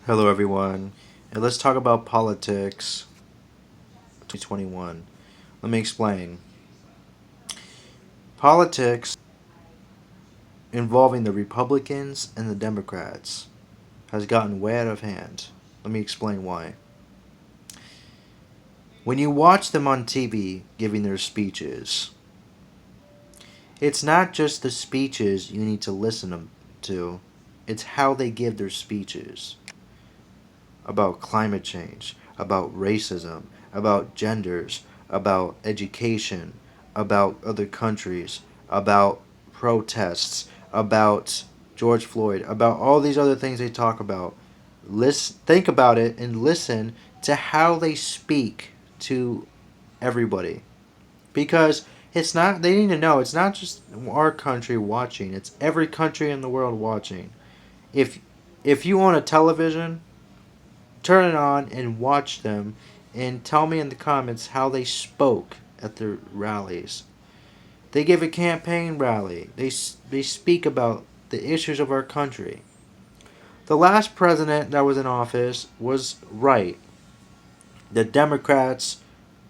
Hello, everyone, and let's talk about politics 2021. Let me explain. Politics involving the Republicans and the Democrats has gotten way out of hand. Let me explain why. When you watch them on TV giving their speeches, it's not just the speeches you need to listen to, it's how they give their speeches about climate change, about racism, about genders, about education, about other countries, about protests, about George Floyd, about all these other things they talk about. Think about it and listen to how they speak to everybody. Because it's not, they need to know, it's not just our country watching, it's every country in the world watching. If, if you own a television, turn it on and watch them and tell me in the comments how they spoke at their rallies. They give a campaign rally. They speak about the issues of our country. The last president that was in office was right. The Democrats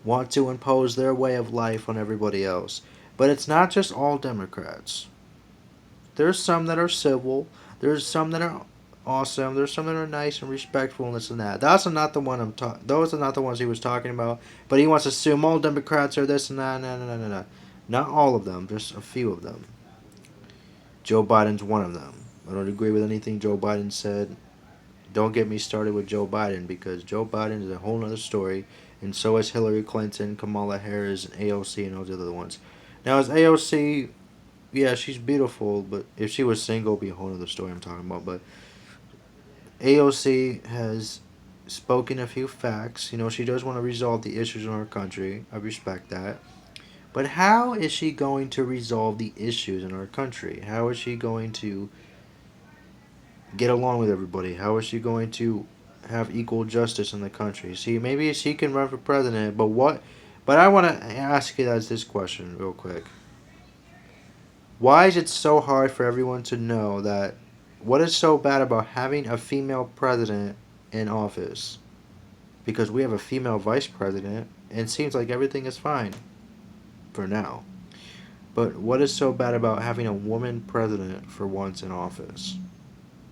want to impose their way of life on everybody else. But it's not just all Democrats. There's some that are civil. There's some that are awesome. There's some that are nice and respectful and this and that. That's not the one I'm talking. Those are not the ones he was talking about. But he wants to assume all Democrats are this and that. No, no, no, no, no. Not all of them. Just a few of them. Joe Biden's one of them. I don't agree with anything Joe Biden said. Don't get me started with Joe Biden because Joe Biden is a whole other story, and so is Hillary Clinton, Kamala Harris, and AOC, and all the other ones. Now, is AOC, yeah, she's beautiful, but if she was single, it'd be a whole other story I'm talking about. But AOC has spoken a few facts. You know, she does want to resolve the issues in our country. I respect that. But how is she going to resolve the issues in our country? How is she going to get along with everybody? How is she going to have equal justice in the country? See, maybe she can run for president, but what? But I want to ask you guys this question real quick. Why is it so hard for everyone to know that what is so bad about having a female president in office? Because we have a female vice president, and it seems like everything is fine for now. But what is so bad about having a woman president for once in office?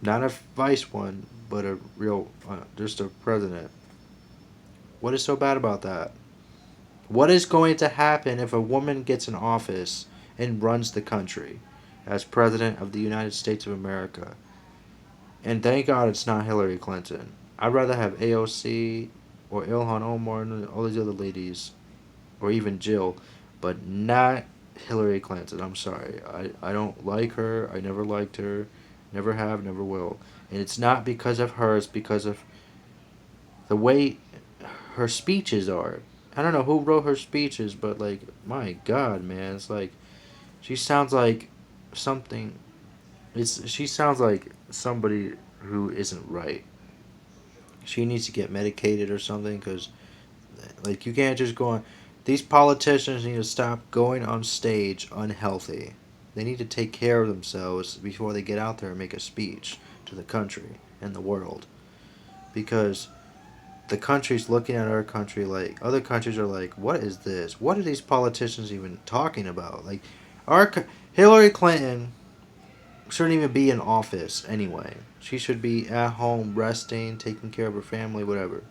Not a vice one, but a real, just a president. What is so bad about that? What is going to happen if a woman gets in office and runs the country as president of the United States of America? And thank God it's not Hillary Clinton. I'd rather have AOC or Ilhan Omar and all these other ladies, or even Jill, but not Hillary Clinton. I'm sorry. I don't like her. I never liked her. Never have, never will. And it's not because of her, it's because of the way her speeches are. I don't know who wrote her speeches, but like, my God, man, it's like she sounds like something. She sounds like somebody who isn't right. She needs to get medicated or something because, like, you can't just go on. These politicians need to stop going on stage unhealthy. They need to take care of themselves before they get out there and make a speech to the country and the world. Because the country's looking at our country like other countries are like, what is this? What are these politicians even talking about? Like, our Hillary Clinton shouldn't even be in office anyway. She should be at home resting, taking care of her family, whatever.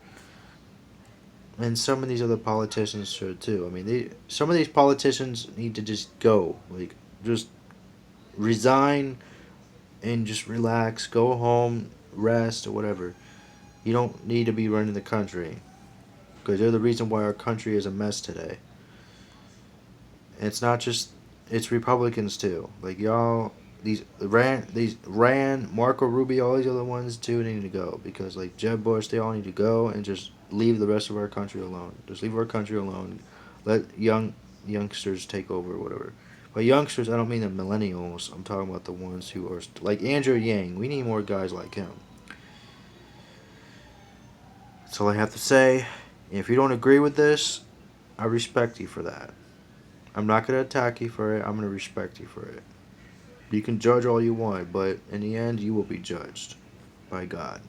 And some of these other politicians should too. I mean, some of these politicians need to just go, like, just resign and just relax, go home, rest or whatever. You don't need to be running the country because they're the reason why our country is a mess today. And it's not just, it's Republicans too. Like, y'all, these Rand, Marco Rubio, all these other ones too need to go because, like, Jeb Bush, they all need to go and just leave the rest of our country alone. Just leave our country alone. Let youngsters take over or whatever. By youngsters, I don't mean the millennials. I'm talking about the ones who are like Andrew Yang. We need more guys like him. That's all I have to say. If you don't agree with this, I respect you for that. I'm not going to attack you for it. I'm going to respect you for it. You can judge all you want, but in the end, you will be judged by God.